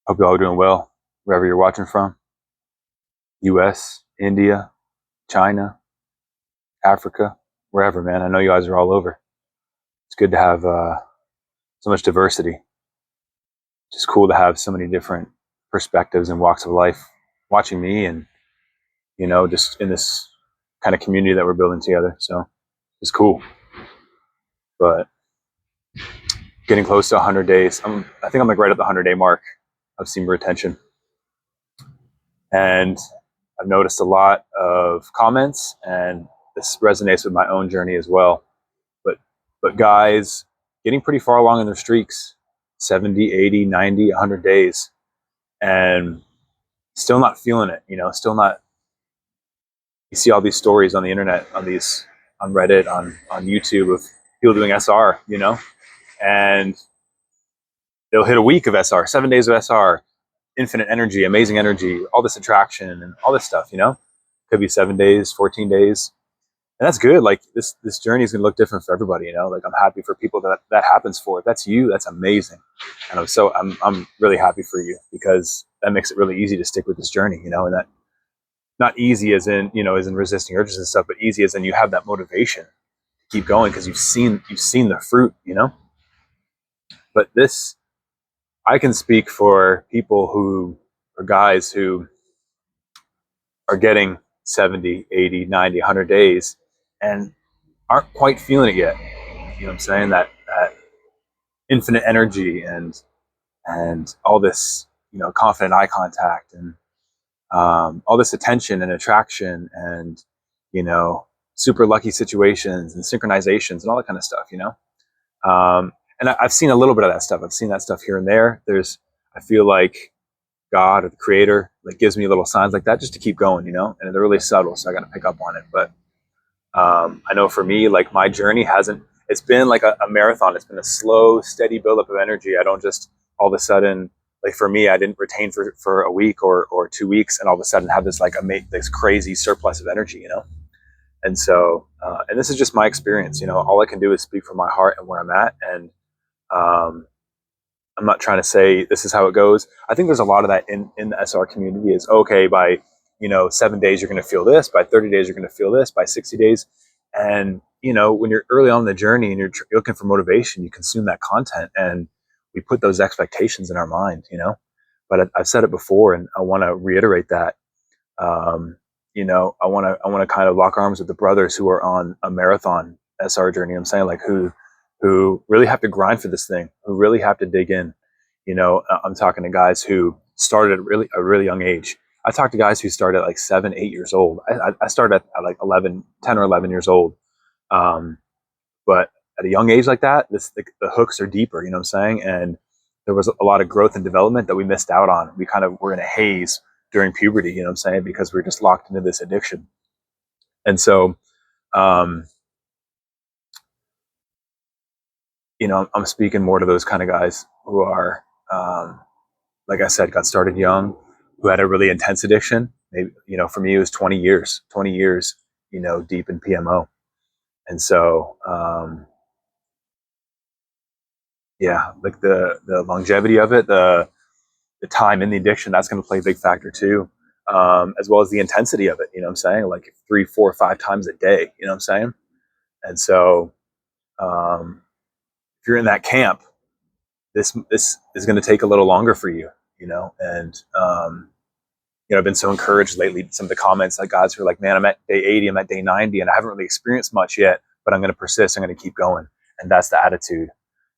Hope you all are doing well, wherever you're watching from. US, India, China, Africa, wherever, man. I know you guys are all over. It's good to have so much diversity. It's just cool to have so many different perspectives and walks of life watching me and, just in this kind of community that we're building together. So it's cool. But getting close to 100 days. I think I'm like right at the 100-day mark of semen retention. And I've noticed a lot of comments, and this resonates with my own journey as well. But guys getting pretty far along in their streaks, 70, 80, 90, 100 days, and still not feeling it, still not. You see all these stories on the internet, on Reddit, on YouTube of people doing SR, and they'll hit a week of SR, 7 days of SR, infinite energy, amazing energy, all this attraction and all this stuff, could be 7 days, 14 days. And that's good. Like this journey is going to look different for everybody, like I'm happy for people that happens for. If that's you, that's amazing. And I'm really happy for you, because that makes it really easy to stick with this journey, and that not easy as in, as in resisting urges and stuff, but easy as in you have that motivation to keep going because you've seen the fruit, But this, I can speak for people or guys who are getting 70, 80, 90, 100 days and aren't quite feeling it yet. You know what I'm saying? That infinite energy and all this, confident eye contact and all this attention and attraction and, super lucky situations and synchronizations and all that kind of stuff, and I've seen a little bit of that stuff. I've seen that stuff here and there. I feel like God or the creator like gives me little signs like that just to keep going, and they're really subtle. So I got to pick up on it. But I know for me, like my journey it's been like a marathon. It's been a slow, steady buildup of energy. I don't just all of a sudden, like for me, I didn't retain for a week or 2 weeks and all of a sudden have this this crazy surplus of energy, And so, and this is just my experience, all I can do is speak from my heart and where I'm at. And I'm not trying to say this is how it goes. I think there's a lot of that in the SR community is okay by, 7 days, you're going to feel this, by 30 days, you're going to feel this, by 60 days. And, when you're early on in the journey and you're looking for motivation, you consume that content and we put those expectations in our mind, but I've said it before and I want to reiterate that, I want to kind of lock arms with the brothers who are on a marathon SR journey. I'm saying like who really have to grind for this thing, who really have to dig in. I'm talking to guys who started at a really young age. I talked to guys who started at like 7, 8 years old. I started at like 10 or 11 years old. But at a young age like that, the hooks are deeper, you know what I'm saying? And there was a lot of growth and development that we missed out on. We kind of were in a haze during puberty, you know what I'm saying? Because we are just locked into this addiction. And so, I'm speaking more to those kind of guys who are, like I said, got started young, who had a really intense addiction. Maybe, for me, it was 20 years, deep in PMO. And so, yeah, like the longevity of it, the time in the addiction, that's going to play a big factor too. As well as the intensity of it, you know what I'm saying? Like 3, 4, 5 times a day, you know what I'm saying? And so, if you're in that camp, this is going to take a little longer for you, and, I've been so encouraged lately. Some of the comments, like guys who are like, man, I'm at day 80, I'm at day 90, and I haven't really experienced much yet, but I'm going to persist. I'm going to keep going. And that's the attitude.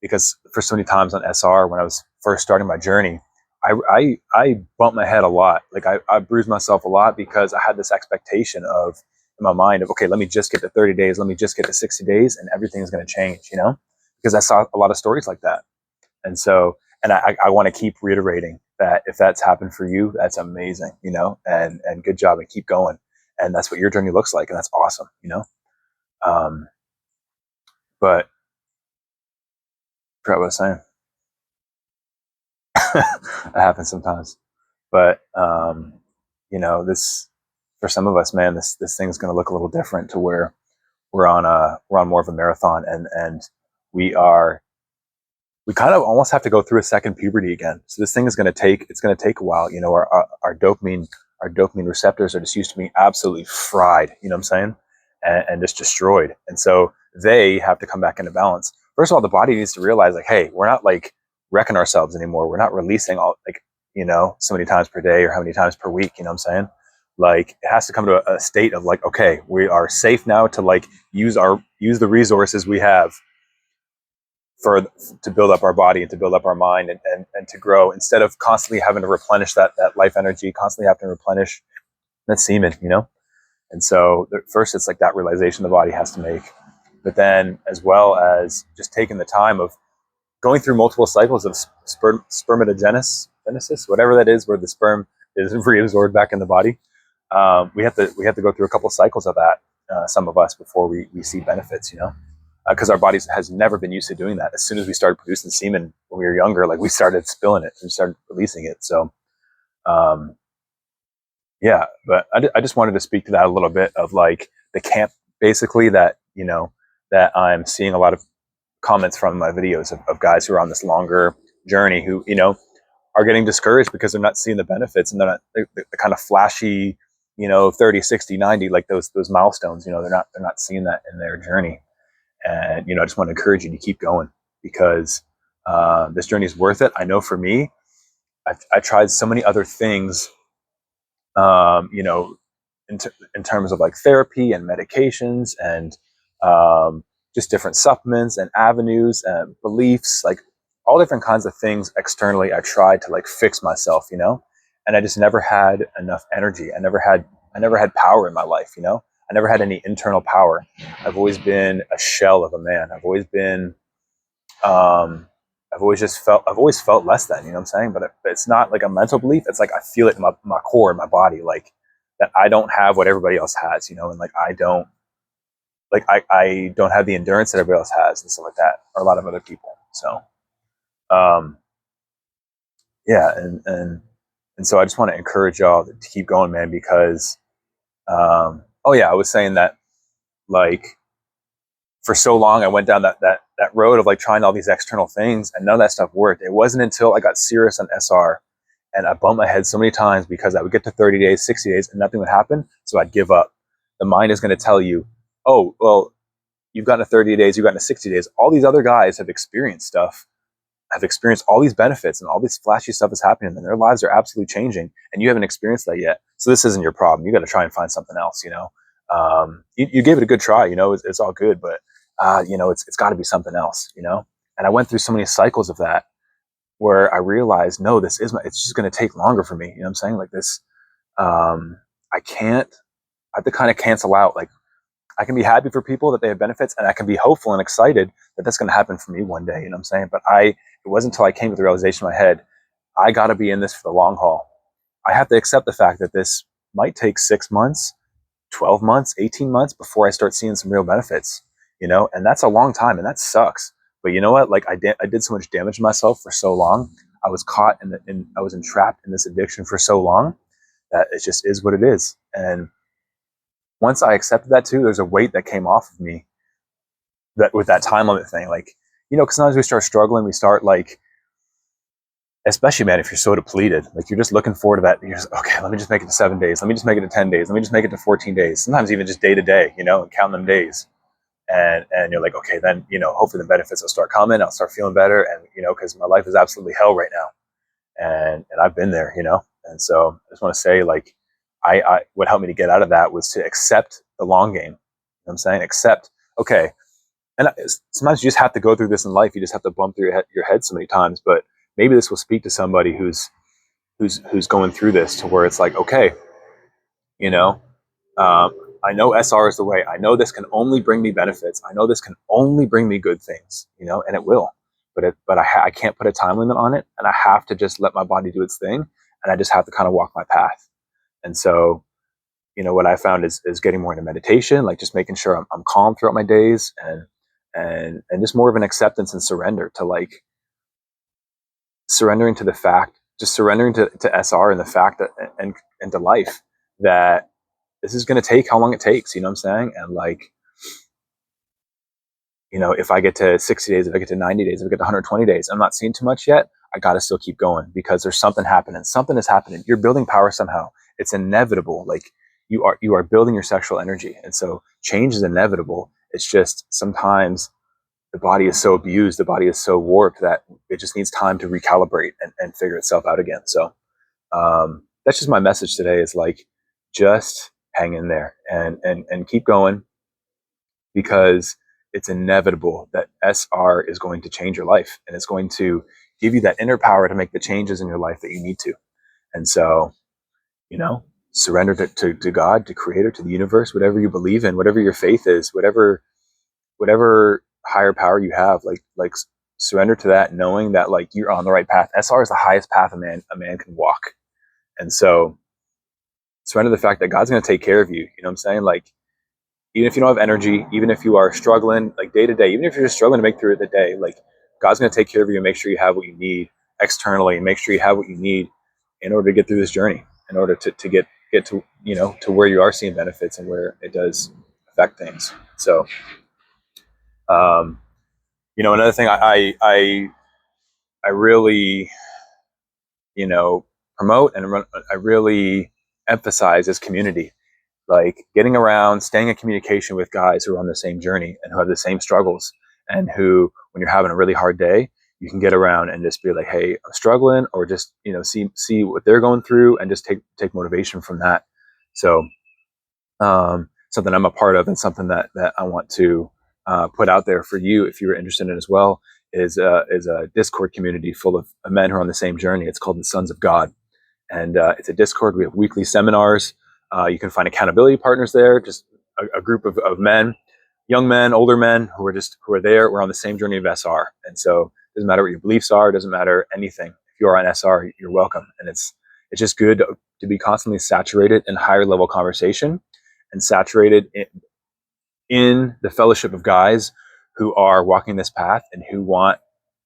Because for so many times on SR, when I was first starting my journey, I bumped my head a lot. Like I bruised myself a lot because I had this expectation in my mind of, okay, let me just get to 30 days. Let me just get to 60 days and everything's going to change, because I saw a lot of stories like that. And so, and I want to keep reiterating that if that's happened for you, that's amazing, and good job and keep going. And that's what your journey looks like. And that's awesome, but I forgot what I was saying. That happens sometimes, but, this, for some of us, man, this thing's going to look a little different to where we're on more of a marathon and we are we kind of almost have to go through a second puberty again. So this thing is going to take a while. You know, our dopamine receptors are just used to being absolutely fried. You know what I'm saying? And just destroyed. And so they have to come back into balance. First of all, the body needs to realize like, hey, we're not like wrecking ourselves anymore. We're not releasing all like, you know, so many times per day or how many times per week. You know what I'm saying? Like it has to come to a state of like, okay, we are safe now to like use the resources we have for to build up our body and to build up our mind and to grow, instead of constantly having to replenish that life energy, constantly having to replenish that semen, you know. And so first it's like that realization the body has to make, but then as well as just taking the time of going through multiple cycles of spermatogenesis, whatever that is, where the sperm is reabsorbed back in the body. We have to go through a couple cycles of that, some of us, before we see benefits, you know, because our bodies has never been used to doing that. As soon as we started producing semen when we were younger, like we started spilling it and started releasing it. So, yeah, but I just wanted to speak to that a little bit of like the camp, basically, that, you know, that I'm seeing a lot of comments from my videos of guys who are on this longer journey who, you know, are getting discouraged because they're not seeing the benefits, and they're not the kind of flashy, you know, 30, 60, 90, like those milestones, you know, they're not seeing that in their journey. And, you know, I just want to encourage you to keep going, because this journey is worth it. I know for me, I tried so many other things, you know, in terms of like therapy and medications and just different supplements and avenues and beliefs, like all different kinds of things externally. I tried to like fix myself, you know, and I just never had enough energy. I never had power in my life, you know. I never had any internal power. I've always been a shell of a man. Um, I've always felt less than, you know what I'm saying? But it's not like a mental belief. It's like I feel it in my core, in my body, like that I don't have what everybody else has, you know, and like I don't have the endurance that everybody else has and stuff like that, or a lot of other people. So, um, yeah, and so I just want to encourage y'all to keep going, man, because, oh yeah, I was saying that, like, for so long I went down that road of like trying all these external things, and none of that stuff worked. It wasn't until I got serious on SR and I bumped my head so many times because I would get to 30 days, 60 days, and nothing would happen. So I'd give up. The mind is going to tell you, oh, well, you've gotten to 30 days, you've gotten to 60 days. All these other guys have experienced stuff, have experienced all these benefits, and all this flashy stuff is happening, and their lives are absolutely changing, and you haven't experienced that yet. So this isn't your problem. You got to try and find something else, you know. You gave it a good try, you know, it's all good, but you know, it's got to be something else, you know. And I went through so many cycles of that where I realized, no, it's just going to take longer for me. You know what I'm saying? Like this, I can't, I have to kind of cancel out. Like I can be happy for people that they have benefits, and I can be hopeful and excited that that's going to happen for me one day. You know what I'm saying? But it wasn't until I came to the realization in my head, I got to be in this for the long haul. I have to accept the fact that this might take 6 months, 12 months, 18 months before I start seeing some real benefits, you know, and that's a long time, and that sucks. But you know what? Like I did so much damage to myself for so long. I was caught I was entrapped in this addiction for so long that it just is what it is. And once I accepted that too, there's a weight that came off of me, that with that time limit thing. Like, you know, because sometimes we start struggling, we start like, especially, man, if you're so depleted, like you're just looking forward to that. You're just, okay, let me just make it to 7 days. Let me just make it to 10 days. Let me just make it to 14 days. Sometimes even just day to day, you know, and count them days. And you're like, okay, then, you know, hopefully the benefits will start coming. I'll start feeling better. And, you know, because my life is absolutely hell right now. And I've been there, you know. And so I just want to say, like, what helped me to get out of that was to accept the long game. You know what I'm saying? Accept, okay. And sometimes you just have to go through this in life. You just have to bump through your head so many times. But maybe this will speak to somebody who's going through this, to where it's like, okay, you know, I know SR is the way. I know this can only bring me benefits. I know this can only bring me good things, you know, and it will. But I can't put a time limit on it, and I have to just let my body do its thing, and I just have to kind of walk my path. And so, you know, what I found is getting more into meditation, like just making sure I'm calm throughout my days, and just more of an acceptance and surrender to, like, surrendering to the fact, just surrendering to SR and the fact that, and to life, that this is going to take how long it takes, you know what I'm saying? And like, if I get to 60 days, if I get to 90 days, if I get to 120 days, I'm not seeing too much yet. I got to still keep going because there's something happening. Something is happening. You're building power somehow. It's inevitable. Like you are building your sexual energy. And so change is inevitable. It's just sometimes the body is so abused, the body is so warped that it just needs time to recalibrate and figure itself out again. So that's just my message today is like, just hang in there and keep going because it's inevitable that SR is going to change your life and it's going to give you that inner power to make the changes in your life that you need to. And so, surrender to God, to Creator, to the universe, whatever you believe in, whatever your faith is, whatever higher power you have, like surrender to that, knowing that like you're on the right path. SR is the highest path a man can walk. And so surrender to the fact that God's going to take care of you. You know what I'm saying? Like, even if you don't have energy, even if you are struggling like day to day, even if you're just struggling to make through the day, like God's going to take care of you and make sure you have what you need externally and make sure you have what you need in order to get through this journey, in order to get to, to where you are seeing benefits and where it does affect things. So, another thing I really, promote and I really emphasize is community. Like getting around, staying in communication with guys who are on the same journey and who have the same struggles, and who, when you're having a really hard day, you can get around and just be like, "Hey, I'm struggling," or just see what they're going through and just take motivation from that. So something I'm a part of and something that I want to put out there for you if you're interested in as well is a Discord community full of men who are on the same journey. It's called the Sons of God, and it's a Discord. We have weekly seminars. You can find accountability partners there, just a group of men, young men, older men who are there. We're on the same journey of SR, and so it doesn't matter what your beliefs are. It doesn't matter anything. If you are on SR, you're welcome, and it's just good to be constantly saturated in higher level conversation and saturated in the fellowship of guys who are walking this path and who want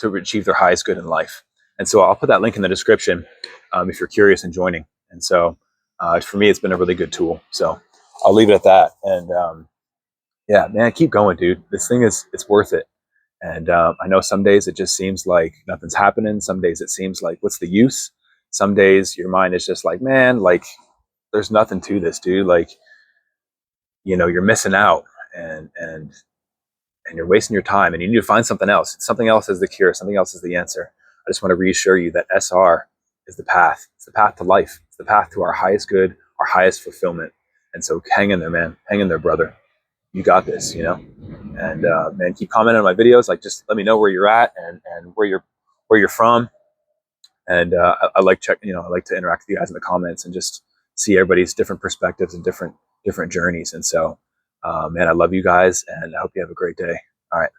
to achieve their highest good in life. And so I'll put that link in the description if you're curious in joining. And so for me, it's been a really good tool. So I'll leave it at that. And yeah, man, keep going, dude. This thing it's worth it. And I know some days it just seems like nothing's happening. Some days it seems like, what's the use? Some days your mind is just like, man, like there's nothing to this, dude. Like, you're missing out and you're wasting your time and you need to find something else. Something else is the cure. Something else is the answer. I just want to reassure you that SR is the path. It's the path to life. It's the path to our highest good, our highest fulfillment. And so hang in there, man. Hang in there, brother. You got this, and man, keep commenting on my videos. Like, just let me know where you're at and where you're from. And I like I like to interact with you guys in the comments and just see everybody's different perspectives and different journeys. And so, man, I love you guys and I hope you have a great day. All right.